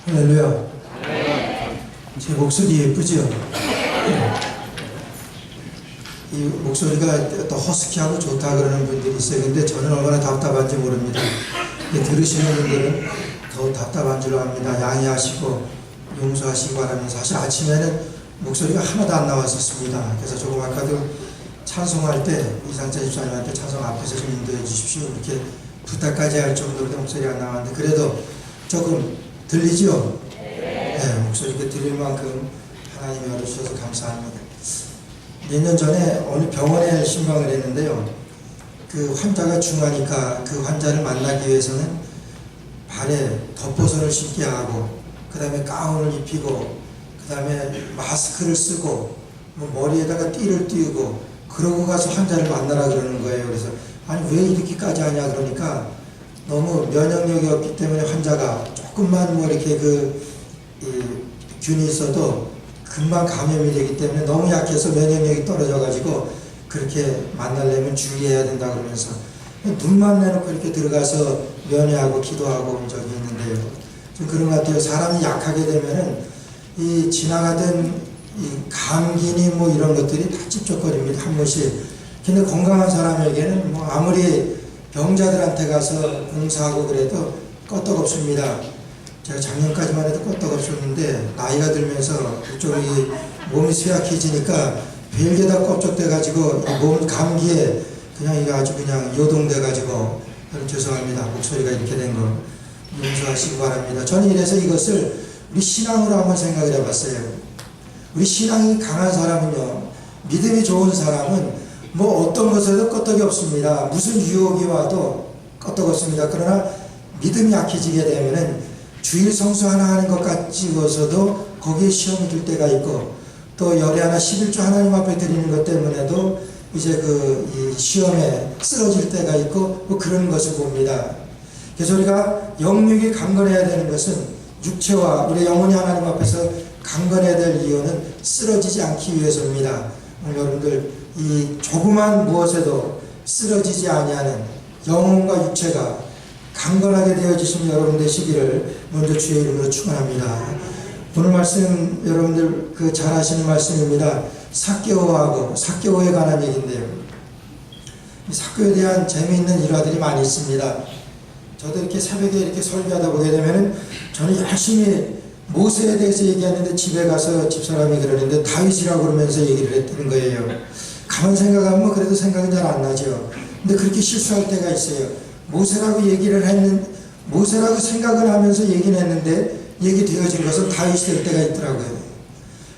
할렐루야. 제 목소리 예쁘죠? 이 목소리가 또 허스키하고 좋다 그러는 분들이 있어요. 근데 저는 얼마나 답답한지 모릅니다. 들으시는 분들은 더 답답한 줄 압니다. 양해하시고 용서하시기 바랍니다. 사실 아침에는 목소리가 하나도 안 나왔었습니다. 그래서 조금 아까도 찬송할 때 이상자 집사님한테 찬송 앞에서 좀 인도해 주십시오 이렇게 부탁까지 할 정도로 목소리가 안 나왔는데 그래도 조금 들리죠? 네, 목소리가 들릴 만큼 하나님이 열어주셔서 감사합니다. 몇 년 전에 어느 병원에 신방을 했는데요. 그 환자가 중하니까 그 환자를 만나기 위해서는 발에 덮보선을 신게 하고 그 다음에 가운을 입히고 그 다음에 마스크를 쓰고 뭐 머리에다가 띠를 띄우고 그러고 가서 환자를 만나라 그러는 거예요. 그래서 아니 왜 이렇게까지 하냐 그러니까 너무 면역력이 없기 때문에 환자가 조금만 뭐 이렇게 균이 있어도 금방 감염이 되기 때문에 너무 약해서 면역력이 떨어져 가지고 그렇게 만나려면 주의해야 된다 그러면서 눈만 내놓고 이렇게 들어가서 면회하고 기도하고 온 적이 있는데요. 좀 그런 것 같아요. 사람이 약하게 되면은 이 지나가던 이 감기니 뭐 이런 것들이 다 찝쩍거립니다. 한 번씩. 근데 건강한 사람에게는 뭐 아무리 병자들한테 가서 봉사하고 그래도 끄떡없습니다. 제가 작년까지만 해도 끄떡없었는데 나이가 들면서 그쪽이 몸이 쇠약해지니까 별게다 껍적돼가지고 몸 감기에 그냥 이거 아주 그냥 요동돼가지고 죄송합니다. 목소리가 이렇게 된 거 용서하시기 바랍니다. 저는 이래서 이것을 우리 신앙으로 한번 생각을 해봤어요. 우리 신앙이 강한 사람은요, 믿음이 좋은 사람은 뭐 어떤 것에도 끄떡이 없습니다. 무슨 유혹이 와도 끄떡 없습니다. 그러나 믿음이 약해지게 되면은 주일 성수 하나 하는 것 같지고서도 거기에 시험이 들 때가 있고 또 열애 하나 11조 하나님 앞에 드리는 것 때문에도 이제 이 시험에 쓰러질 때가 있고 뭐 그런 것을 봅니다. 그래서 우리가 영육이 강건해야 되는 것은 육체와 우리 영혼이 하나님 앞에서 강건해야 될 이유는 쓰러지지 않기 위해서입니다. 오늘 여러분들 이 조그만 무엇에도 쓰러지지 아니하는 영혼과 육체가 강건하게 되어지신 여러분 되시기를 먼저 주의 이름으로 축원합니다. 오늘 말씀 여러분들 잘 아시는 말씀입니다. 삭개오하고 삭개오에 관한 얘기인데요. 이 삭개오에 대한 재미있는 일화들이 많이 있습니다. 저도 이렇게 새벽에 이렇게 설교하다 보게 되면은 저는 열심히 모세에 대해서 얘기하는데 집에 가서 집사람이 그러는데 다윗이라고 그러면서 얘기를 했던 거예요. 가만 생각하면 그래도 생각은 잘 안 나죠. 근데 그렇게 실수할 때가 있어요. 모세라고 생각을 하면서 얘기는 했는데 얘기되어진 것은 다윗이 될 때가 있더라고요.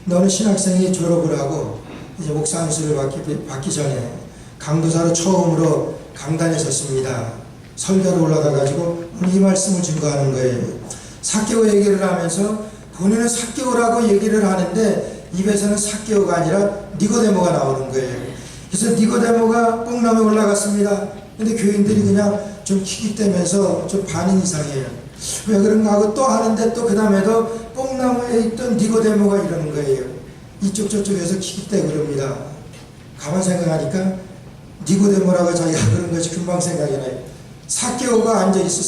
너는 신학생이 졸업을 하고 이제 목사 안수를 받기 전에 강도사로 처음으로 강단에 섰습니다. 설교로 올라가가지고 이 말씀을 증거하는 거예요. 삭개오 얘기를 하면서 본인은 삭개오라고 얘기를 하는데 입에서는 삭개오가 아니라 니고데모가 나오는 거예요. 그래서 니고데모가 뽕나무에 올라갔습니다. 근데 교인들이 그냥 좀 킥킥대면서 좀 반응이 이상해요. 왜 그런가 하고 또 하는데 또 그 다음에도 뽕나무에 있던 니고데모가 이러는 거예요. 이쪽 저쪽에서 킥킥대고 그럽니다. 가만 생각하니까 니고데모라고 자기가 그런 것이 금방 생각이 나요. 삭개오가 앉아있어.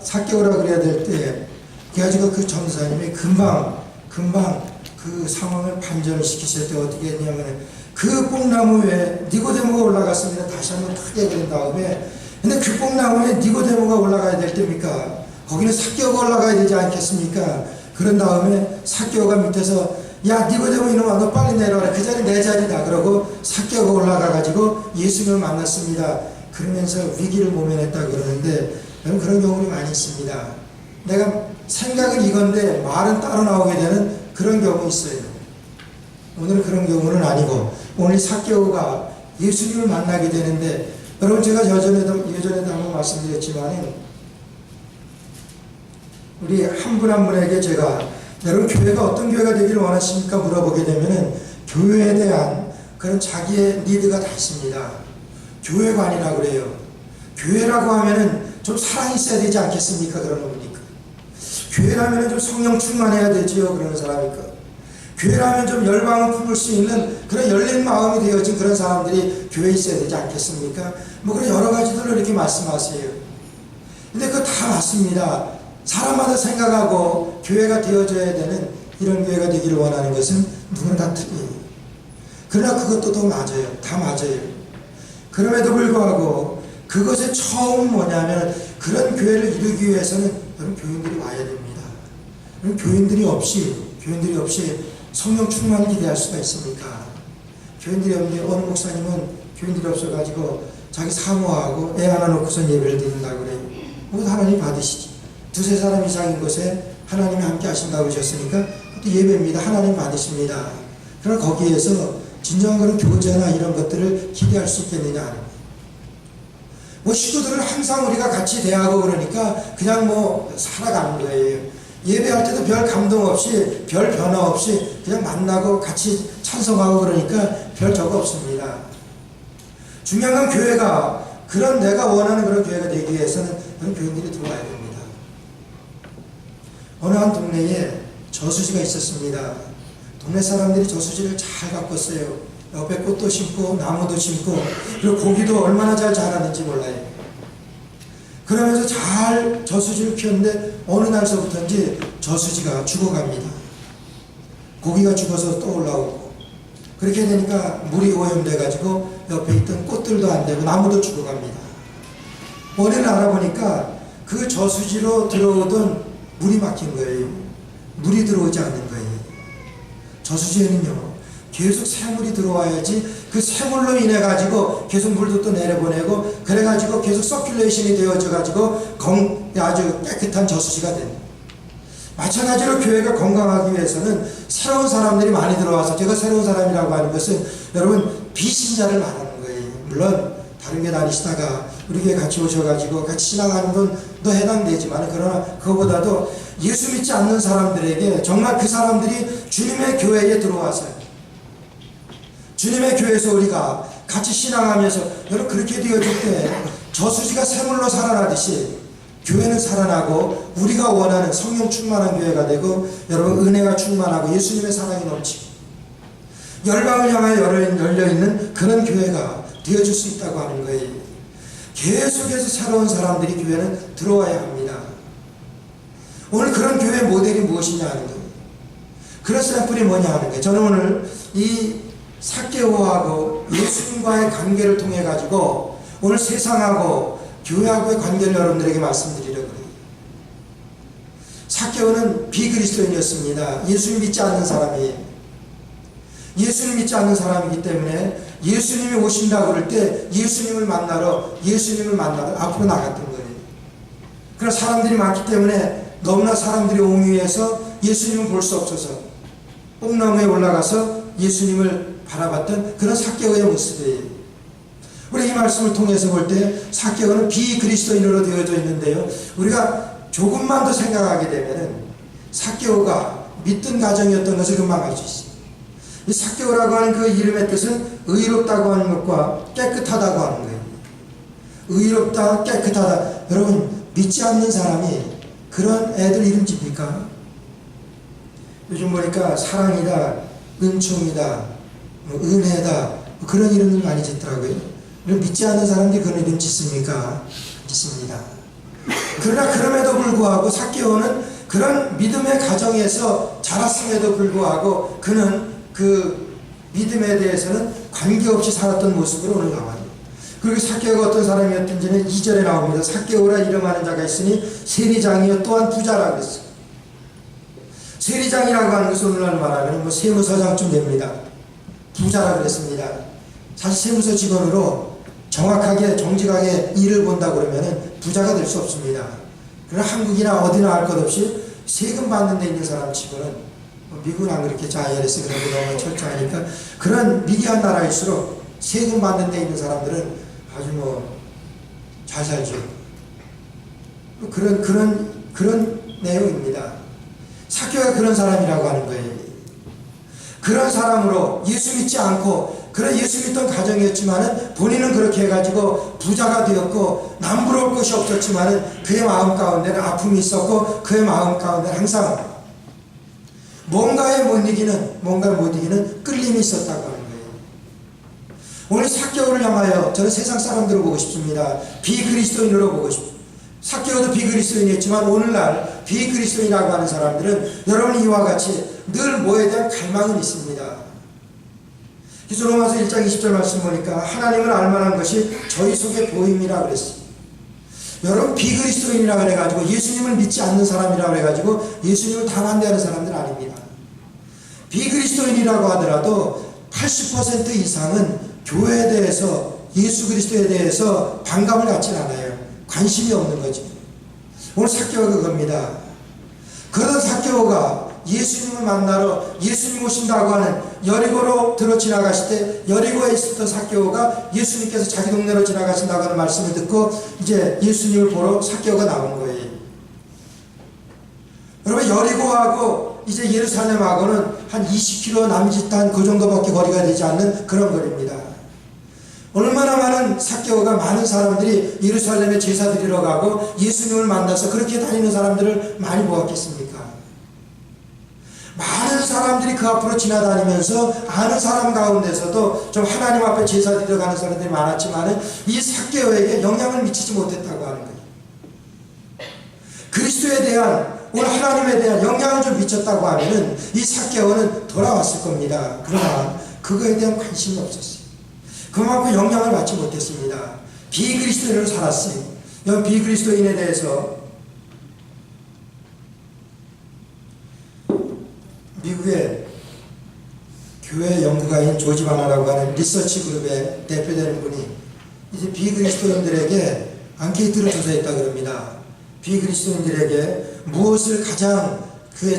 삭개오라 그래야 될 때 그래가지고 그 전도사님이 금방 그 상황을 반전을 시키실 때 어떻게 했냐면 그 뽕나무에 니고데모가 올라갔습니다. 다시 한번 크게 그린 다음에 근데 그 뽕나무에 니고데모가 올라가야 될 때입니까? 거기는 삭개오가 올라가야 되지 않겠습니까? 그런 다음에 삭개오가 밑에서 야 니고데모 이놈아 너 빨리 내려와라. 그 자리 내 자리다. 그러고 삭개오가 올라가가지고 예수님을 만났습니다. 그러면서 위기를 모면했다 그러는데 여러분 그런 경우는 많이 있습니다. 내가 생각은 이건데 말은 따로 나오게 되는 그런 경우 있어요. 오늘은 그런 경우는 아니고 오늘 삭개오가 예수님을 만나게 되는데 여러분 제가 예전에도 한번 말씀드렸지만 우리 한 분 한 분에게 제가 여러분 교회가 어떤 교회가 되기를 원하십니까 물어보게 되면은 교회에 대한 그런 자기의 니드가 다 있습니다. 교회관이라고 그래요. 교회라고 하면은 좀 사랑이 있어야 되지 않겠습니까? 그러는 겁니까? 교회라면은 좀 성령 충만해야 되지요. 그러는 사람이니까. 교회라면 좀 열방을 품을 수 있는 그런 열린 마음이 되어진 그런 사람들이 교회에 있어야 되지 않겠습니까? 뭐 그런 여러 가지들을 이렇게 말씀하세요. 근데 그거 다 맞습니다. 사람마다 생각하고 교회가 되어져야 되는 이런 교회가 되기를 원하는 것은 누구나 다 틀려요. 그러나 그것도 더 맞아요. 다 맞아요. 그럼에도 불구하고 그것의 처음 뭐냐면 그런 교회를 이루기 위해서는 여러분 교인들이 와야 됩니다. 교인들이 없이 성령 충만을 기대할 수가 있습니까? 교인들이 없는데 어느 목사님은 교인들이 없어가지고 자기 사모하고 애 하나 놓고서 예배를 드린다고 그래요. 그것도 하나님 받으시지. 두세 사람 이상인 곳에 하나님이 함께 하신다고 하셨으니까 그것도 예배입니다. 하나님 받으십니다. 그러나 거기에서 진정한 그런 교제나 이런 것들을 기대할 수 있겠느냐. 식구들을 항상 우리가 같이 대하고 그러니까 그냥 살아가는 거예요. 예배할 때도 별 감동 없이, 별 변화 없이 그냥 만나고 같이 찬송하고 그러니까 별 저거 없습니다. 중요한 건 교회가 그런 내가 원하는 그런 교회가 되기 위해서는 그런 교인들이 들어와야 됩니다. 어느 한 동네에 저수지가 있었습니다. 동네 사람들이 저수지를 잘 가꿨어요. 옆에 꽃도 심고 나무도 심고 그리고 고기도 얼마나 잘 자라는지 몰라요. 그러면서 잘 저수지를 키웠는데 어느 날서부터인지 저수지가 죽어갑니다. 고기가 죽어서 또 올라오고 그렇게 되니까 물이 오염돼가지고 옆에 있던 꽃들도 안 되고 나무도 죽어갑니다. 원인을 알아보니까 그 저수지로 들어오던 물이 막힌 거예요. 물이 들어오지 않는 거예요. 저수지에는요 계속 새물이 들어와야지 그 새물로 인해 가지고 계속 물도 또 내려보내고 그래 가지고 계속 서큘레이션이 되어져 가지고 아주 깨끗한 저수지가 됩니다. 마찬가지로 교회가 건강하기 위해서는 새로운 사람들이 많이 들어와서, 제가 새로운 사람이라고 하는 것은 여러분 비신자를 말하는 거예요. 물론 다른 게 다니시다가 우리 교회 같이 오셔가지고 같이 신앙하는 분도 해당되지만, 그러나 그거보다도 예수 믿지 않는 사람들에게 정말 그 사람들이 주님의 교회에 들어와서요, 주님의 교회에서 우리가 같이 신앙하면서, 여러분 그렇게 되어질 때 저수지가 샘물로 살아나듯이 교회는 살아나고 우리가 원하는 성령 충만한 교회가 되고, 여러분 은혜가 충만하고 예수님의 사랑이 넘치고 열방을 향하여 열려있는 그런 교회가 되어줄 수 있다고 하는 거예요. 계속해서 새로운 사람들이 교회는 들어와야 합니다. 오늘 그런 교회 모델이 무엇이냐 하는 거예요. 그런 샘플이 뭐냐 하는 거예요. 저는 오늘 이 삭개오하고 예수님과의 관계를 통해 가지고 오늘 세상하고 교회하고의 관계를 여러분들에게 말씀드리려고 해요. 삭개오는 비그리스도인이었습니다. 예수님 믿지 않는 사람이에요. 예수님 믿지 않는 사람이기 때문에 예수님이 오신다고 그럴 때 예수님을 만나러 앞으로 나갔던 거예요. 그러나 사람들이 많기 때문에 너무나 사람들이 옹유해서 예수님을 볼 수 없어서 뽕나무에 올라가서 예수님을 바라봤던 그런 삭개오의 모습이에요. 우리 이 말씀을 통해서 볼 때 삭개오는 비그리스도인으로 되어져 있는데요, 우리가 조금만 더 생각하게 되면은 삭개오가 믿던 가정이었던 것을 금방 알 수 있어요. 이 삭개오라고 하는 그 이름의 뜻은 의롭다고 하는 것과 깨끗하다고 하는 거예요. 의롭다, 깨끗하다. 여러분 믿지 않는 사람이 그런 애들 이름 집니까? 요즘 보니까 사랑이다, 은총이다, 은혜다, 그런 이름들 많이 짓더라고요. 믿지 않는 사람들이 그런 이름 짓습니까? 짓습니다. 그러나 그럼에도 불구하고 삭개오는 그런 믿음의 가정에서 자랐음에도 불구하고 그는 그 믿음에 대해서는 관계없이 살았던 모습으로 오늘 나와요. 그리고 삭개오가 어떤 사람이었던지는 2절에 나옵니다. 삭개오라 이름하는 자가 있으니 세리장이요 또한 부자라 그랬어요. 세리장이라고 하는 것은 오늘날 말하면 세무서장쯤 됩니다. 부자라 그랬습니다. 사실 세무서 직원으로 정확하게 정직하게 일을 본다 그러면 부자가 될 수 없습니다. 그러나 한국이나 어디나 할 것 없이 세금 받는 데 있는 사람 치고는, 미국은 안 그렇게 IRS 그런 게 너무 철저하니까, 그런 미개한 나라일수록 세금 받는 데 있는 사람들은 아주 잘 살죠. 그런 내용입니다. 삭개오가 그런 사람이라고 하는 거예요. 그런 사람으로 예수 믿지 않고 그런 예수 믿던 가정이었지만은 본인은 그렇게 해가지고 부자가 되었고 남부러울 것이 없었지만은 그의 마음 가운데는 아픔이 있었고 그의 마음 가운데는 항상 뭔가를 못 이기는 끌림이 있었다고 하는 거예요. 오늘 삭개오를 향하여 저는 세상 사람들을 보고 싶습니다. 비그리스도인으로 보고 싶습니다. 삭개오도 비그리스도인이었지만 오늘날 비그리스도인이라고 하는 사람들은 여러분 이와 같이 늘 뭐에 대한 갈망은 있습니다. 그래서 로마서 1장 20절 말씀 보니까 하나님을 알만한 것이 저희 속에 보임이라 그랬어요. 여러분 비그리스도인이라 그래가지고 예수님을 믿지 않는 사람이라 그래가지고 예수님을 다 반대하는 사람들 아닙니다. 비그리스도인이라고 하더라도 80% 이상은 교회에 대해서 예수 그리스도에 대해서 반감을 갖진 않아요. 관심이 없는 거죠. 오늘 삭개오가 그겁니다. 그런 삭개오가 예수님을 만나러 예수님 오신다고 하는 여리고로 들어 지나가실 때 여리고에 있었던 삭개오가 예수님께서 자기 동네로 지나가신다고 하는 말씀을 듣고 이제 예수님을 보러 삭개오가 나온 거예요. 여러분 여리고하고 이제 예루살렘하고는 한 20km 남짓한 그 정도밖에 거리가 되지 않는 그런 거리입니다. 얼마나 많은 삭개오가 많은 사람들이 예루살렘에 제사 드리러 가고 예수님을 만나서 그렇게 다니는 사람들을 많이 보았겠습니까? 많은 사람들이 그 앞으로 지나다니면서 아는 사람 가운데서도 좀 하나님 앞에 제사 드리러 가는 사람들이 많았지만 이 삭개오에게 영향을 미치지 못했다고 하는 거예요. 그리스도에 대한 오늘 하나님에 대한 영향을 좀 미쳤다고 하면은 이 삭개오는 돌아왔을 겁니다. 그러나 그거에 대한 관심이 없었어요. 그만큼 영향을 받지 못했습니다. 비그리스도인으로 살았어요. 이런 비그리스도인에 대해서 미국의 교회 연구가인 조지 바나라고 하는 리서치 그룹의 대표되는 분이 이제 비그리스도인들에게 앙케이트를 조사했다 그럽니다. 비그리스도인들에게 무엇을 가장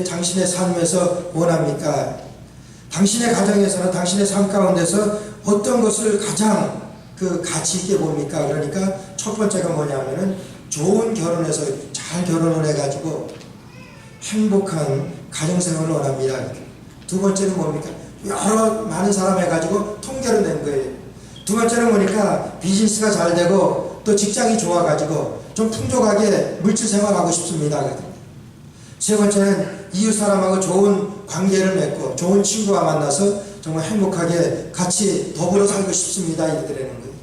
당신의 삶에서 원합니까? 당신의 가정에서는 당신의 삶 가운데서 어떤 것을 가장 가치 있게 봅니까? 그러니까 첫 번째가 뭐냐면은 좋은 결혼해서 잘 결혼을 해가지고 행복한 가정생활을 원합니다. 두 번째는 뭡니까? 여러 많은 사람 해가지고 통계로 낸 거예요. 두 번째는 뭐니까 비즈니스가 잘 되고 또 직장이 좋아가지고 좀 풍족하게 물질 생활하고 싶습니다. 세 번째는 이웃 사람하고 좋은 관계를 맺고 좋은 친구와 만나서 정말 행복하게 같이 더불어 살고 싶습니다. 이러더라는 거예요.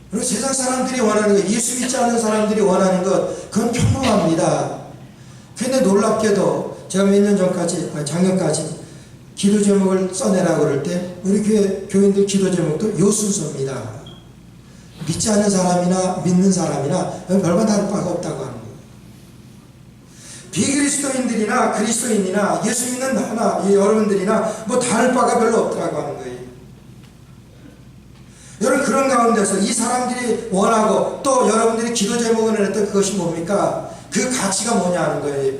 그리고 세상 사람들이 원하는 것, 예수 믿지 않는 사람들이 원하는 것, 그건 평범합니다. 근데 놀랍게도 제가 몇 년 전까지, 작년까지 기도 제목을 써내라고 그럴 때 우리 교회 교인들 기도 제목도 요 순서입니다. 믿지 않는 사람이나 믿는 사람이나 별반 다를 바가 없다고 하는 거예요. 비그리스도인들이나 그리스도인이나 예수 믿는 나나 여러분들이나 뭐 다를 바가 별로 없더라고 하는 거예요. 여러분 그런 가운데서 이 사람들이 원하고 또 여러분들이 기도 제목을 했던 그것이 뭡니까? 그 가치가 뭐냐 하는 거예요.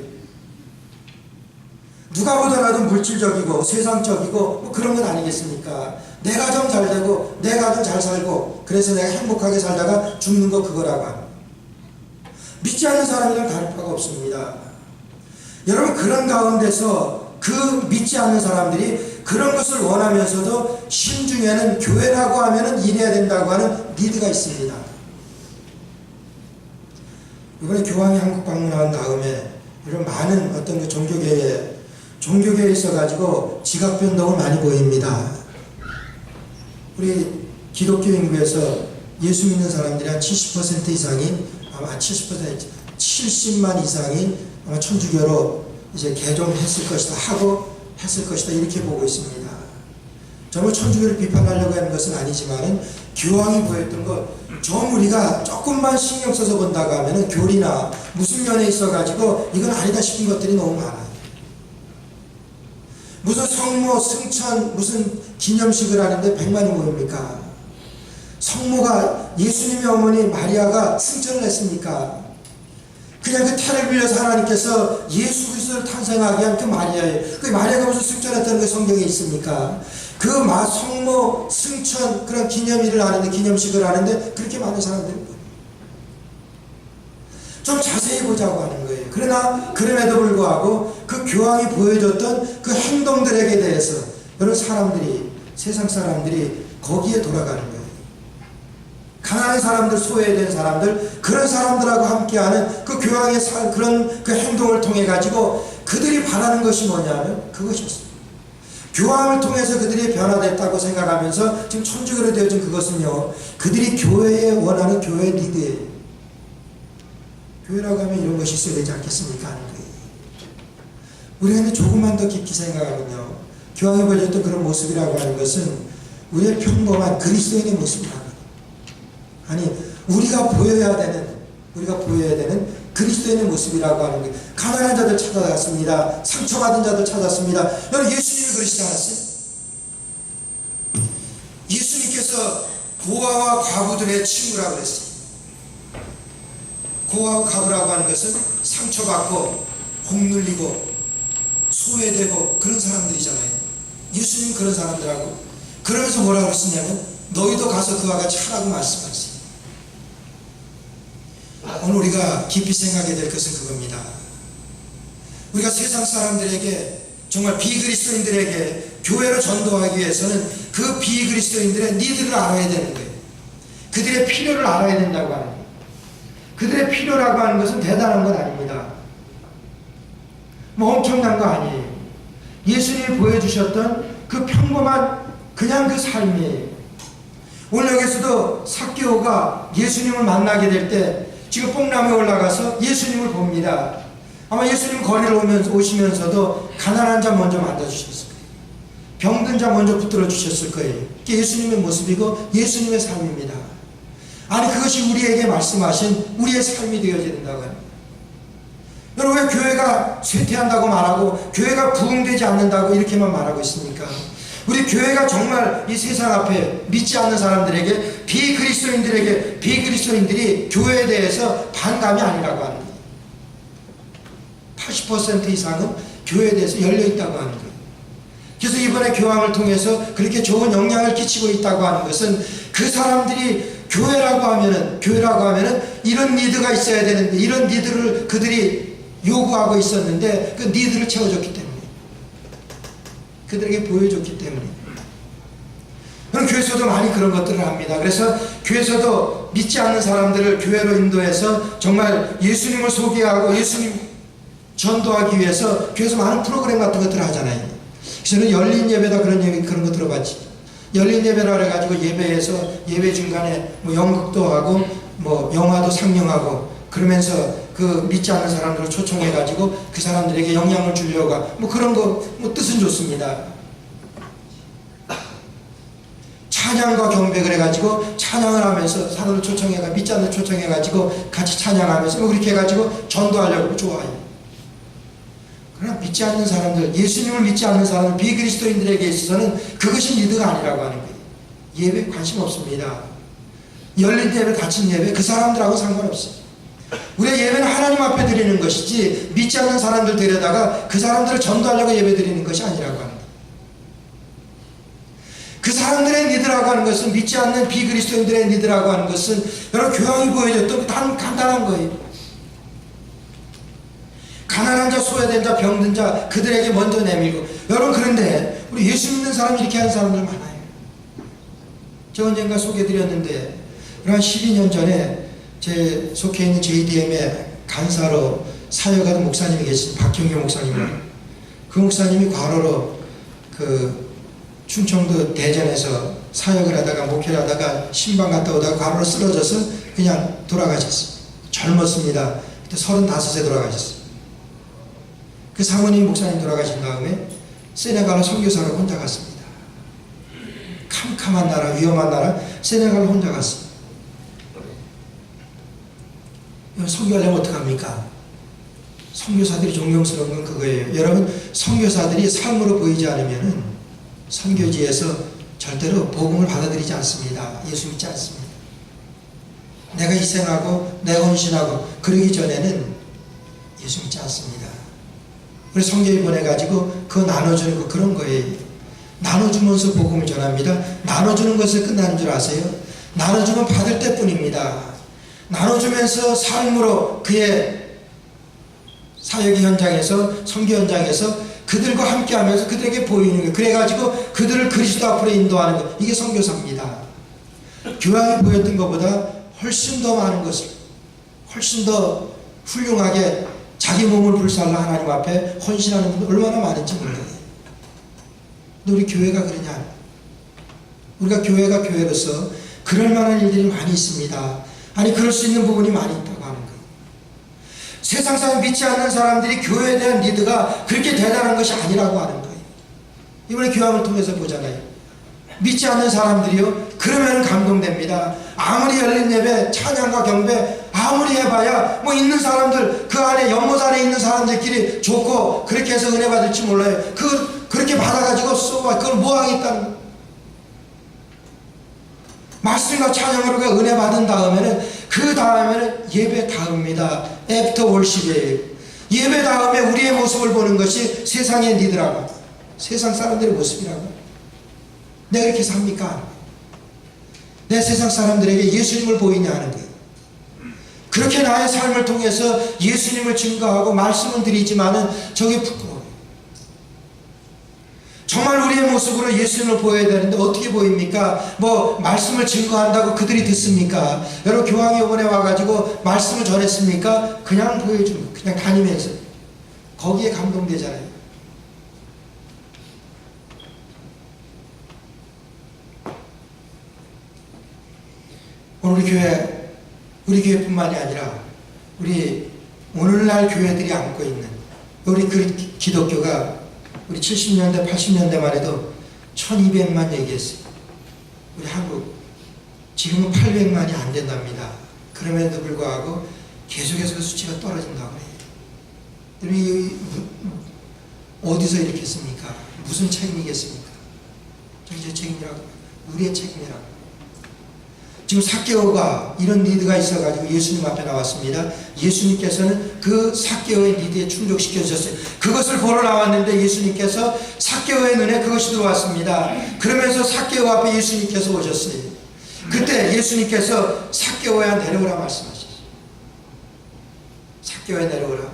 누가 보더라도 물질적이고 세상적이고 뭐 그런 건 아니겠습니까? 내 가정 잘 되고 내 가정 잘 살고 그래서 내가 행복하게 살다가 죽는 거 그거라고 합니다. 믿지 않는 사람이랑 다를 바가 없습니다. 여러분 그런 가운데서 그 믿지 않는 사람들이 그런 것을 원하면서도 심중에는 교회라고 하면은 이래야 된다고 하는 리드가 있습니다. 이번에 교황이 한국 방문한 다음에 이런 많은 어떤 그 종교계에 있어가지고 지각 변동을 많이 보입니다. 우리 기독교 인구에서 예수 믿는 사람들이 한 70% 이상이 아마 70만 이상이 아마 천주교로 이제 개종했을 것이다 하고 했을 것이다 이렇게 보고 있습니다. 정말 천주교를 비판하려고 하는 것은 아니지만은 교황이 보였던 것 좀 우리가 조금만 신경 써서 본다고 하면은 교리나 무슨 면에 있어가지고 이건 아니다 싶은 것들이 너무 많아요. 무슨 성모, 승천, 무슨 기념식을 하는데 100만이 모입니까? 성모가 예수님의 어머니 마리아가 승천을 했습니까? 그냥 그 태를 빌려서 하나님께서 예수 그리스도를 탄생하게 한 그 마리아예요. 그 마리아가 무슨 승천했다는 게 성경에 있습니까? 그 성모, 승천 그런 기념일을 하는데 기념식을 하는데 그렇게 많은 사람들이 좀 자세히 보자고 하는 거예요. 그러나 그럼에도 불구하고 그 교황이 보여줬던 그 행동들에게 대해서 여러 사람들이 세상 사람들이 거기에 돌아가는 거예요. 가난한 사람들, 소외된 사람들 그런 사람들하고 함께하는 그 교황의 그런 그 행동을 통해 가지고 그들이 바라는 것이 뭐냐면 그것이었습니다. 교황을 통해서 그들이 변화됐다고 생각하면서 지금 천주교로 되어진 그것은요 그들이 교회에 원하는 교회 리드예요. 교회라고 하면 이런 것이 있어야 되지 않겠습니까? 하는 거예요. 우리가 근데 조금만 더 깊이 생각하면요, 교황이 보여줬던 그런 모습이라고 하는 것은 우리의 평범한 그리스도인의 모습이라고 해요. 아니, 우리가 보여야 되는 그리스도인의 모습이라고 하는 거예요. 가난한 자들 찾아갔습니다. 상처받은 자들 찾았습니다. 여러분, 예수님이 그러시지 않았어요? 예수님께서 고아와 과부들의 친구라고 그랬어요. 고아와 과부라고 하는 것은 상처받고 혹눌리고 소외되고 그런 사람들이잖아요. 예수님은 그런 사람들하고, 그러면서 뭐라고 그랬냐면 너희도 가서 그와 같이 하라고 말씀하세요. 오늘 우리가 깊이 생각해야 될 것은 그겁니다. 우리가 세상 사람들에게, 정말 비그리스도인들에게 교회로 전도하기 위해서는 그 비그리스도인들의 니드를 알아야 되는 거예요. 그들의 필요를 알아야 된다고 하는 거예요. 그들의 필요라고 하는 것은 대단한 건 아닙니다. 뭐 엄청난 거 아니에요. 예수님이 보여주셨던 그 평범한 그냥 그 삶이에요. 오늘 여기서도 삭개오가 예수님을 만나게 될 때 지금 뽕나무에 올라가서 예수님을 봅니다. 아마 예수님 거리를 오시면서도 가난한 자 먼저 만나주셨을 거예요. 병든 자 먼저 붙들어 주셨을 거예요. 이게 예수님의 모습이고 예수님의 삶입니다. 아니, 그것이 우리에게 말씀하신 우리의 삶이 되어야 된다고 합니다. 여러분, 왜 교회가 쇠퇴한다고 말하고 교회가 부흥되지 않는다고 이렇게만 말하고 있습니까? 우리 교회가 정말 이 세상 앞에 믿지 않는 사람들에게, 비그리스도인들이 교회에 대해서 반감이 아니라고 하는 거예요. 80% 이상은 교회에 대해서 열려있다고 하는 거예요. 그래서 이번에 교황을 통해서 그렇게 좋은 영향을 끼치고 있다고 하는 것은 그 사람들이 교회라고 하면은 이런 니드가 있어야 되는데, 이런 니드를 그들이 요구하고 있었는데 그 니드를 채워줬기 때문에, 그들에게 보여줬기 때문에. 그럼 교회에서도 많이 그런 것들을 합니다. 그래서 교회에서도 믿지 않는 사람들을 교회로 인도해서 정말 예수님을 소개하고 예수님 전도하기 위해서 교회에서 많은 프로그램 같은 것들을 하잖아요. 저는 열린 예배다 그런 거 들어봤지. 열린 예배라 그래가지고 예배 중간에 뭐 연극도 하고 뭐 영화도 상영하고 그러면서 그 믿지 않는 사람들을 초청해가지고 그 사람들에게 영향을 주려고 뭐 그런 거 뭐 뜻은 좋습니다. 찬양과 경배를 해가지고 찬양을 하면서 사람을 믿지 않는 초청해가지고 같이 찬양하면서 뭐 그렇게 해가지고 전도하려고 좋아해요. 그러나 믿지 않는 사람들, 예수님을 믿지 않는 사람들, 비그리스도인들에게 있어서는 그것이 리드가 아니라고 하는 거예요. 예배에 관심 없습니다. 열린 예배, 닫힌 예배, 그 사람들하고 상관없어요. 우리의 예배는 하나님 앞에 드리는 것이지 믿지 않는 사람들 데려다가 그 사람들을 전도하려고 예배 드리는 것이 아니라고 합니다. 그 사람들의 니드라고 하는 것은, 믿지 않는 비그리스도인들의 니드라고 하는 것은 여러분 교황이 보여줬던 간단한 거예요. 가난한 자, 소외된 자, 병든 자, 그들에게 먼저 내밀고. 여러분, 그런데 우리 예수 믿는 사람이 이렇게 하는 사람들 많아요. 제가 언젠가 소개드렸는데 한 12년 전에 제 속해 있는 JDM의 간사로 사역하던 목사님이 계신 박형규 목사님을, 그 목사님이 과로로 그 충청도 대전에서 사역을 하다가 목회를 하다가 신방 갔다 오다가 과로로 쓰러져서 그냥 돌아가셨어요. 젊었습니다. 그때 35세 돌아가셨어요. 그 사모님 목사님 돌아가신 다음에 세네갈로 선교사로 혼자 갔습니다. 캄캄한 나라, 위험한 나라 세네갈로 혼자 갔어요. 선교하려면 어떡합니까? 선교사들이 존경스러운 건 그거예요. 여러분, 선교사들이 삶으로 보이지 않으면 선교지에서 절대로 복음을 받아들이지 않습니다. 예수 믿지 않습니다. 내가 희생하고 내가 헌신하고 그러기 전에는 예수 믿지 않습니다. 그래서 성경에 보내가지고 그거 나눠주는 거, 그런 거예요. 나눠주면서 복음을 전합니다. 나눠주는 것에 끝나는 줄 아세요? 나눠주면 받을 때뿐입니다. 나눠주면서 삶으로 그의 사역 현장에서, 선교 현장에서 그들과 함께 하면서 그들에게 보이는 거예요. 그래가지고 그들을 그리스도 앞으로 인도하는 것, 이게 선교사입니다. 교황이 보였던 것보다 훨씬 더 많은 것을, 훨씬 더 훌륭하게 자기 몸을 불살라 하나님 앞에 헌신하는 분들 얼마나 많은지 몰라요. 근데 우리 교회가 그러냐? 우리가 교회가 교회로서 그럴 만한 일들이 많이 있습니다. 아니, 그럴 수 있는 부분이 많이 있다고 하는 거예요. 세상 사람 믿지 않는 사람들이 교회에 대한 리드가 그렇게 대단한 것이 아니라고 하는 거예요. 이번에 교황을 통해서 보잖아요. 믿지 않는 사람들이요, 그러면 감동됩니다. 아무리 열린 예배, 찬양과 경배 아무리 해봐야 뭐 있는 사람들, 그 안에 연못 안에 있는 사람들끼리 좋고 그렇게 해서 은혜 받을지 몰라요. 그렇게 받아가지고 쏘아 그걸 뭐 하겠다는 거예요. 말씀과 찬양으로 은혜 받은 다음에는 그 다음에는 예배 다음입니다. 애프터 월십이에요. 예배 다음에 우리의 모습을 보는 것이 세상의 리더라고, 세상 사람들의 모습이라고. 내가 이렇게 삽니까? 내 세상 사람들에게 예수님을 보이냐 하는 거예요. 그렇게 나의 삶을 통해서 예수님을 증거하고 말씀은 드리지만은 저게 부끄러워요. 정말 우리의 모습으로 예수님을 보여야 되는데 어떻게 보입니까? 뭐 말씀을 증거한다고 그들이 듣습니까? 여러분 교황이 이번에 와가지고 말씀을 전했습니까? 그냥 보여주는 거예요. 그냥 다니면서 거기에 감동되잖아요. 오늘 우리 교회뿐만이 아니라 우리 오늘날 교회들이 안고 있는 우리 그 기독교가 우리 70년대 80년대만 해도 1200만 얘기했어요. 우리 한국 지금은 800만이 안 된답니다. 그럼에도 불구하고 계속해서 그 수치가 떨어진다고 해요. 어디서 이렇게 했습니까? 무슨 책임이겠습니까? 제 책임이라고, 우리의 책임이라고. 지금 삭개오가 이런 리드가 있어가지고 예수님 앞에 나왔습니다. 예수님께서는 그 삭개오의 리드에 충족시켜 주셨어요. 그것을 보러 나왔는데 예수님께서 삭개오의 눈에 그것이 들어왔습니다. 그러면서 삭개오 앞에 예수님께서 오셨어요. 그때 예수님께서 삭개오야 내려오라 말씀하셨어요. 삭개오야 내려오라.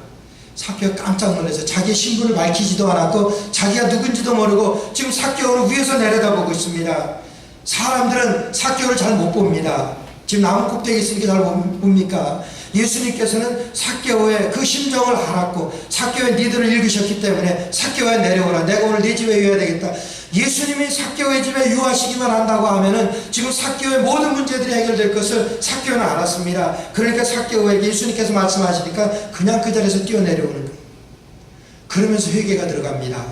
삭개오가 깜짝 놀라서 자기의 신분을 밝히지도 않았고 자기가 누군지도 모르고 지금 삭개오는 위에서 내려다보고 있습니다. 사람들은 삭개오를 잘 못 봅니다. 지금 나무 꼭대기에 있으니까 잘 못 봅니까? 예수님께서는 삭개오의 그 심정을 알았고 삭개오의 니들을 읽으셨기 때문에 삭개오야 내려오라. 내가 오늘 네 집에 유해야 되겠다. 예수님이 삭개오의 집에 유하시기만 한다고 하면은 지금 삭개오의 모든 문제들이 해결될 것을 삭개오는 알았습니다. 그러니까 삭개오에게 예수님께서 말씀하시니까 그냥 그 자리에서 뛰어내려오는 거예요. 그러면서 회개가 들어갑니다.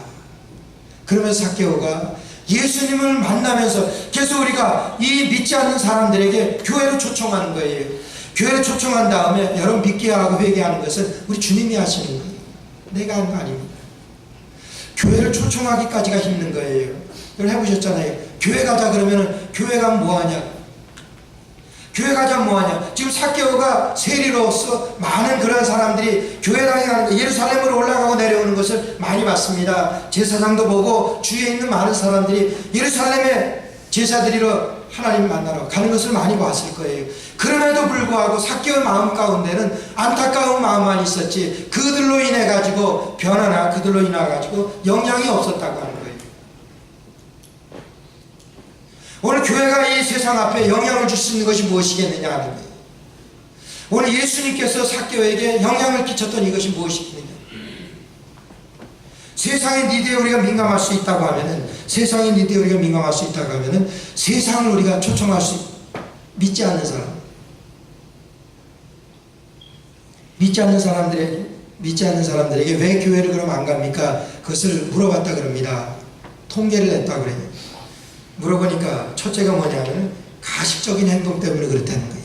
그러면서 삭개오가 예수님을 만나면서 계속 우리가 이 믿지 않는 사람들에게 교회로 초청하는 거예요. 교회로 초청한 다음에 여러분 믿게 하고 회개하는 것은 우리 주님이 하시는 거예요. 내가 하는 거 아닙니다. 교회를 초청하기까지가 힘든 거예요. 여러분 해보셨잖아요. 교회 가자 그러면은 교회 가면 뭐하냐? 교회 가자 뭐하냐? 지금 삭개오가 세리로서 많은 그런 사람들이 교회당에 가는 거, 예루살렘으로 올라가고 내려오는 것을 많이 봤습니다. 제사장도 보고 주위에 있는 많은 사람들이 예루살렘에 제사드리러 하나님 만나러 가는 것을 많이 봤을 거예요. 그럼에도 불구하고 삭개오의 마음 가운데는 안타까운 마음만 있었지 그들로 인해 가지고 변화나 그들로 인해 가지고 영향이 없었다고 하는 거예요. 오늘 교회가 이 세상 앞에 영향을 줄 수 있는 것이 무엇이겠느냐 하는 거예요. 오늘 예수님께서 삭개오에게 영향을 끼쳤던 이것이 무엇이겠느냐. 세상의 니드에 우리가 민감할 수 있다고 하면은, 세상의 니드에 우리가 민감할 수 있다고 하면은 세상을 우리가 초청할 수 믿지 않는 사람들에게 왜 교회를 그럼 안 갑니까? 그것을 물어봤다 그럽니다. 통계를 냈다 그래요. 물어보니까 첫째가 뭐냐면 가식적인 행동 때문에 그렇다는 거예요.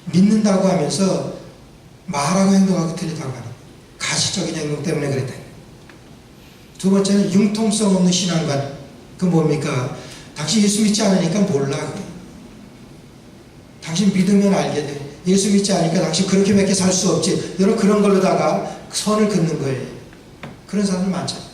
믿는다고 하면서 말하고 행동하고 틀리다고 하는 거예요. 가식적인 행동 때문에 그랬다는 거예요. 두 번째는 융통성 없는 신앙관. 그 뭡니까? 당신 예수 믿지 않으니까 몰라. 당신 믿으면 알게 돼. 예수 믿지 않으니까 당신 그렇게 밖에 살 수 없지. 여러분 그런 걸로다가 선을 긋는 거예요. 그런 사람들 많잖아요.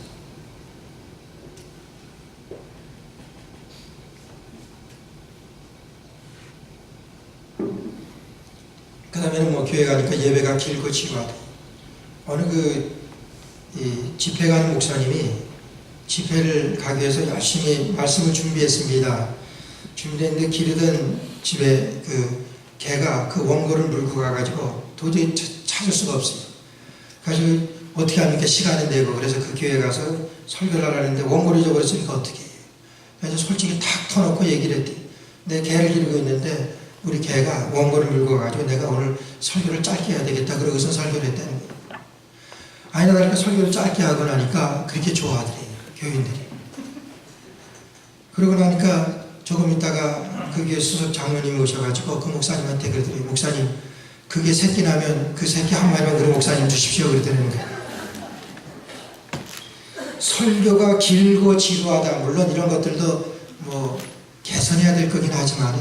그 다음에는 뭐 교회 가니까 예배가 길고 지루하다. 어느 집회 가는 목사님이 집회를 가기 위해서 열심히 말씀을 준비했습니다. 준비했는데 기르던 집에 개가 그 원고를 물고 가가지고 도저히 찾을 수가 없어요. 그래서 어떻게 합니까? 시간이 되고. 그래서 그 교회 가서 설교를 하려는데 원고를 잊어버렸으니까 어떻게 해요? 그래서 솔직히 탁 터놓고 얘기를 했대. 내 개를 기르고 있는데 우리 개가 원고를 물고 가지고 내가 오늘 설교를 짧게 해야 되겠다 그러고서 설교를 했다는 거예요. 아니나 다를까 설교를 짧게 하고 나니까 그렇게 좋아하더래요, 교인들이. 그러고 나니까 조금 있다가 그게 수석 장로님이 오셔가지고 그 목사님한테 그러더래요. 목사님, 그게 새끼 나면 그 새끼 한 마리만 그 목사님 주십시오 그러더라는 거예요. 설교가 길고 지루하다, 물론 이런 것들도 뭐 개선해야 될 거긴 하지만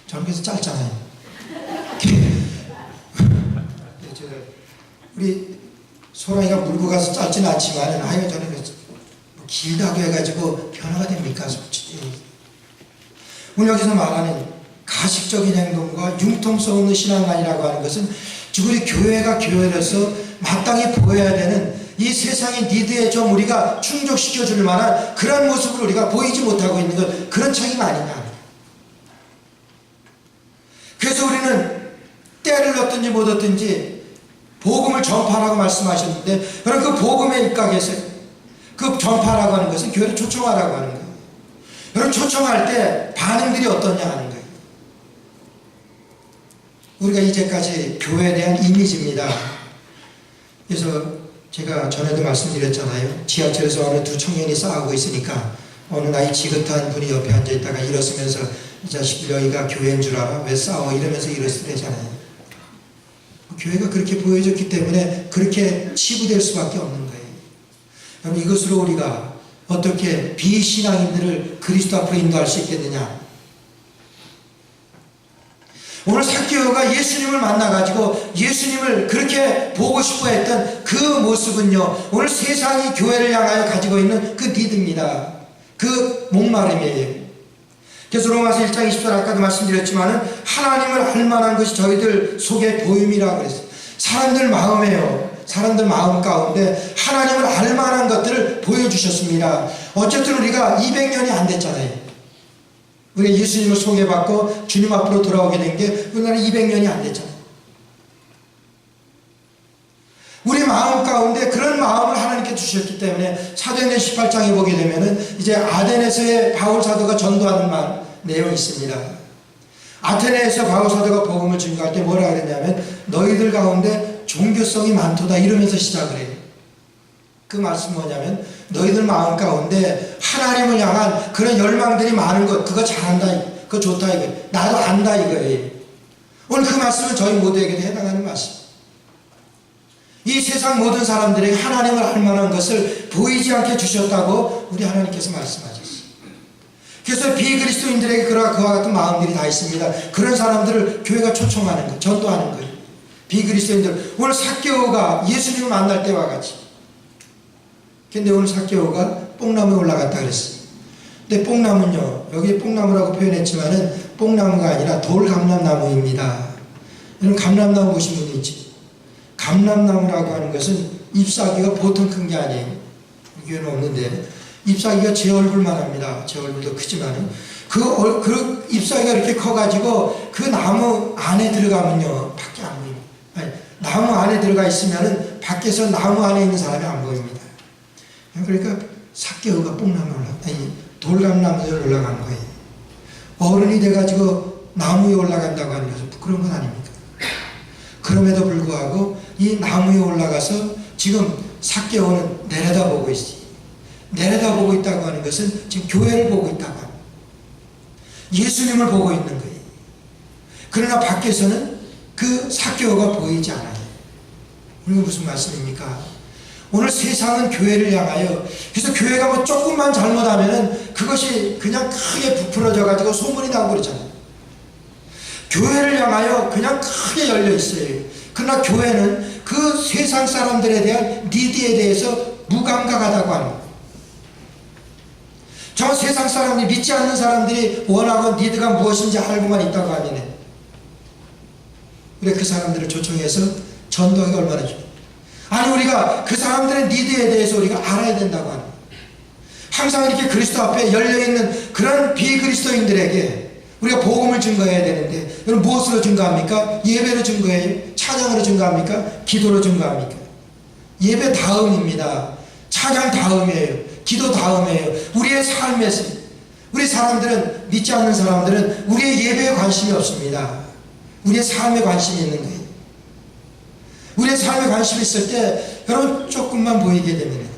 저는 그래서 짧잖아요. 우리 소랑이가 물고 가서 짧지는 않지만 아유 저는 길다고 해가지고 변화가 됩니까? 솔직히 오늘 여기서 말하는 가식적인 행동과 융통성 없는 신앙만이라고 하는 것은 우리 교회가 교회로서 마땅히 보여야 되는 이 세상의 니드에 좀 우리가 충족시켜 줄 만한 그런 모습을 우리가 보이지 못하고 있는 것, 그런 책임 아니냐. 그래서 우리는 때를 얻든지 못 얻든지 복음을 전파라고 말씀하셨는데, 여러분 그 복음에 입각해서 그 전파라고 하는 것은 교회를 초청하라고 하는 거예요. 여러분 초청할 때 반응들이 어떠냐 하는 거예요. 우리가 이제까지 교회에 대한 이미지입니다. 그래서 제가 전에도 말씀드렸잖아요. 지하철에서 어느 두 청년이 싸우고 있으니까 어느 나이 지긋한 분이 옆에 앉아있다가 일었으면서 이 자식들 여기가 교회인 줄 알아? 왜 싸워? 이러면서 일었으래잖아요. 교회가 그렇게 보여졌기 때문에 그렇게 치부될 수밖에 없는 거예요. 여러분 이것으로 우리가 어떻게 비신앙인들을 그리스도 앞으로 인도할 수 있겠느냐. 오늘 삭개오가 예수님을 만나가지고 예수님을 그렇게 보고 싶어 했던 그 모습은요, 오늘 세상이 교회를 향하여 가지고 있는 그 니드입니다. 그 목마름이에요. 그래서 로마서 1장 20절 아까도 말씀드렸지만은 하나님을 알만한 것이 저희들 속에 보임이라고 그랬어요. 사람들 마음에요. 사람들 마음 가운데 하나님을 알만한 것들을 보여주셨습니다. 어쨌든 우리가 200년이 안 됐잖아요. 우리가 예수님을 소개받고 주님 앞으로 돌아오게 된 게 우리나라 200년이 안 됐잖아요. 우리 마음 가운데 그런 마음을 하나님께 주셨기 때문에 사도행전 18장에 보게 되면은 이제 아테네에서의 바울 사도가 전도하는 내용이 있습니다. 아테네에서 바울 사도가 복음을 증거할 때 뭐라 그랬냐면 너희들 가운데 종교성이 많도다 이러면서 시작을 해요. 그 말씀 뭐냐면 너희들 마음 가운데 하나님을 향한 그런 열망들이 많은 것, 그거 잘한다, 그거 좋다 이거예요. 나도 안다 이거예요. 오늘 그 말씀은 저희 모두에게도 해당하는 말씀. 이 세상 모든 사람들에게 하나님을 알 만한 것을 보이지 않게 주셨다고 우리 하나님께서 말씀하셨어요. 그래서 비그리스도인들에게 그와 같은 마음들이 다 있습니다. 그런 사람들을 교회가 초청하는 거예요. 전도하는 거예요. 비그리스도인들. 오늘 삭개오가 예수님을 만날 때와 같이. 근데 오늘 삭개오가 뽕나무에 올라갔다 그랬어요. 근데 뽕나무는요, 여기 뽕나무라고 표현했지만은 뽕나무가 아니라 돌감람나무입니다. 여러분 감람나무 보신 분이 있지? 감람나무라고 하는 것은 잎사귀가 보통 큰 게 아니에요. 이게는 없는데 잎사귀가 제 얼굴만 합니다. 제 얼굴도 크지만은 그 잎사귀가 이렇게 커가지고 그 나무 안에 들어가면요 밖에 안 보입니다. 아니, 나무 안에 들어가 있으면은 밖에서 나무 안에 있는 사람이 안 보입니다. 그러니까 삭개오가 뽕나무에 돌감나무에 올라간 거예요. 어른이 돼가지고 나무에 올라간다고 하는 것은 부끄러운 건 아닙니까? 그럼에도 불구하고 이 나무에 올라가서 지금 삭개오는 내려다보고 있어요. 내려다보고 있다고 하는 것은 지금 교회를 보고 있다고 합니다. 예수님을 보고 있는 거예요. 그러나 밖에서는 그 삭개오가 보이지 않아요. 이게 무슨 말씀입니까? 오늘 세상은 교회를 향하여, 그래서 교회가 뭐 조금만 잘못하면은 그것이 그냥 크게 부풀어져 가지고 소문이 나고 그러잖아요. 교회를 향하여 그냥 크게 열려 있어요. 그러나 교회는 그 세상 사람들에 대한 니드에 대해서 무감각하다고 하는 거예요. 저 세상 사람들이 믿지 않는 사람들이 원하고 니드가 무엇인지 알고만 있다고 하면 우리가 그 사람들을 초청해서 전도하기 얼마나 좋아요. 아니 우리가 그 사람들의 니드에 대해서 우리가 알아야 된다고 하는 거예요. 항상 이렇게 그리스도 앞에 열려있는 그런 비그리스도인들에게 우리가 복음을 증거해야 되는데 여러분 무엇으로 증거합니까? 예배로 증거해요? 찬양으로 증거합니까? 기도로 증거합니까? 예배 다음입니다. 찬양 다음이에요. 기도 다음이에요. 우리의 삶에서 우리 사람들은, 믿지 않는 사람들은 우리의 예배에 관심이 없습니다. 우리의 삶에 관심이 있는 거예요. 우리의 삶에 관심이 있을 때 여러분 조금만 보이게 되면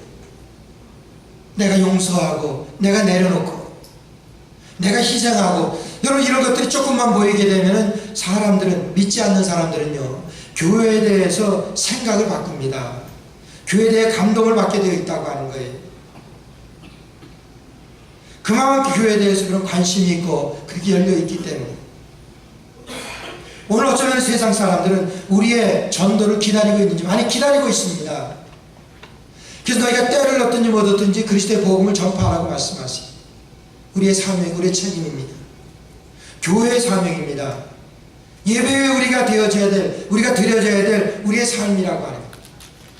내가 용서하고 내가 내려놓고 내가 희생하고 여러분 이런 것들이 조금만 보이게 되면 사람들은, 믿지 않는 사람들은요, 교회에 대해서 생각을 바꿉니다. 교회에 대해 감동을 받게 되어 있다고 하는 거예요. 그만큼 교회에 대해서 그런 관심이 있고 그렇게 열려 있기 때문에 오늘 어쩌면 세상 사람들은 우리의 전도를 기다리고 있는지, 아니 기다리고 있습니다. 그래서 너희가 때를 얻든지 못 얻든지 그리스도의 복음을 전파하라고 말씀하세요. 우리의 사명, 우리의 책임입니다. 교회의 사명입니다. 예배에 우리가 되어져야 될, 우리가 드려져야 될 우리의 삶이라고 하는 거예요.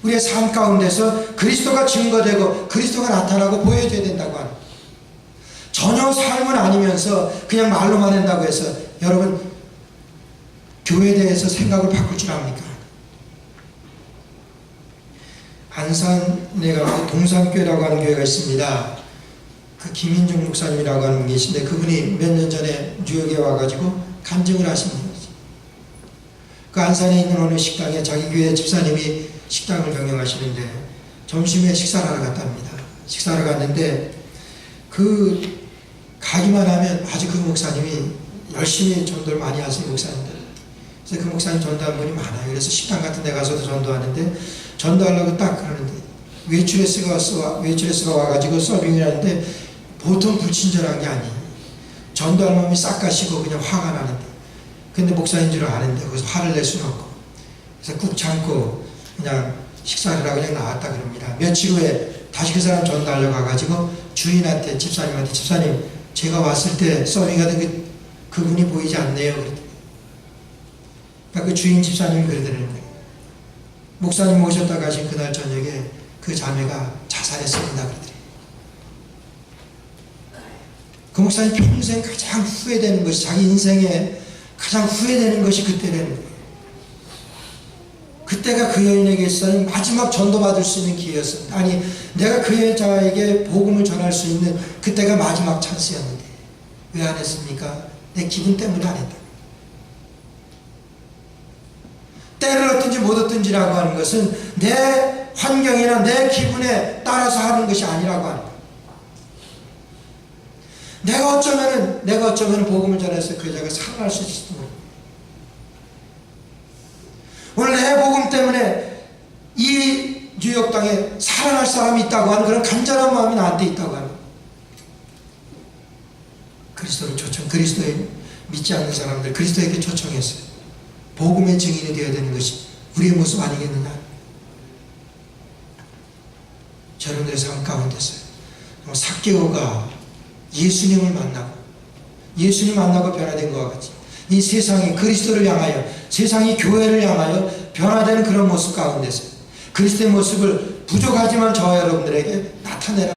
우리의 삶 가운데서 그리스도가 증거되고 그리스도가 나타나고 보여줘야 된다고 하는 거예요. 전혀 삶은 아니면서 그냥 말로만 한다고 해서 여러분 교회에 대해서 생각을 바꿀 줄 압니까? 안산에 가면 동산교회라고 하는 교회가 있습니다. 그 김인중 목사님이라고 하는 분이 계신데 그분이 몇 년 전에 뉴욕에 와가지고 간증을 하신 분이죠. 그 안산에 있는 어느 식당에 자기 교회 집사님이 식당을 경영하시는데 점심에 식사를 하러 갔답니다. 식사를 갔는데 가기만 하면 아주 그 목사님이 열심히 전도를 많이 하시는 목사님들. 그래서 그 목사님 전도한 분이 많아요. 그래서 식당 같은 데 가서도 전도하는데 전도하려고 딱 그러는데 웨이트레스가 와가지고 서빙을 하는데 보통 불친절한 게 아니에요. 전도할 마음이 싹 가시고 그냥 화가 나는데 근데 목사인 줄 아는데 거기서 화를 낼 수는 없고 그래서 꾹 참고 그냥 식사를 하고 그냥 나왔다 그럽니다. 며칠 후에 다시 그 사람 전도하려고 가가지고 주인한테, 집사님한테, 집사님 제가 왔을 때 서빙하던 그분이 보이지 않네요. 그랬더니 그 주인 집사님이 그러더라는 거예요. 목사님 오셨다 가신 그날 저녁에 그 자매가 자살했습니다. 그러더래요. 그 목사님 평생 가장 후회되는 것이, 자기 인생에 가장 후회되는 것이 그때라는 거예요. 그때가 그 여인에게 있어서 마지막 전도받을 수 있는 기회였습니다. 아니 내가 그 여자에게 복음을 전할 수 있는 그때가 마지막 찬스였는데 왜 안 했습니까? 내 기분 때문에 안 했다. 때를 얻든지 못 얻든지라고 하는 것은 내 환경이나 내 기분에 따라서 하는 것이 아니라고 하는 거예요. 내가 어쩌면 복음을 전해서 그 여자가 살아날 수 있을지도 모릅니다. 오늘 내 복음 때문에 이 뉴욕 땅에 살아날 사람이 있다고 하는 그런 간절한 마음이 나한테 있다고 하는 그리스도를 초청, 그리스도에 믿지 않는 사람들 그리스도에게 초청했어요. 복음의 증인이 되어야 되는 것이 우리의 모습 아니겠느냐. 여러분들의 삶 가운데서요, 삭개오가 예수님을 만나고 변화된 것과 같이 이 세상이 그리스도를 향하여, 세상이 교회를 향하여 변화되는 그런 모습 가운데서 그리스도의 모습을 부족하지만 저와 여러분들에게 나타내라.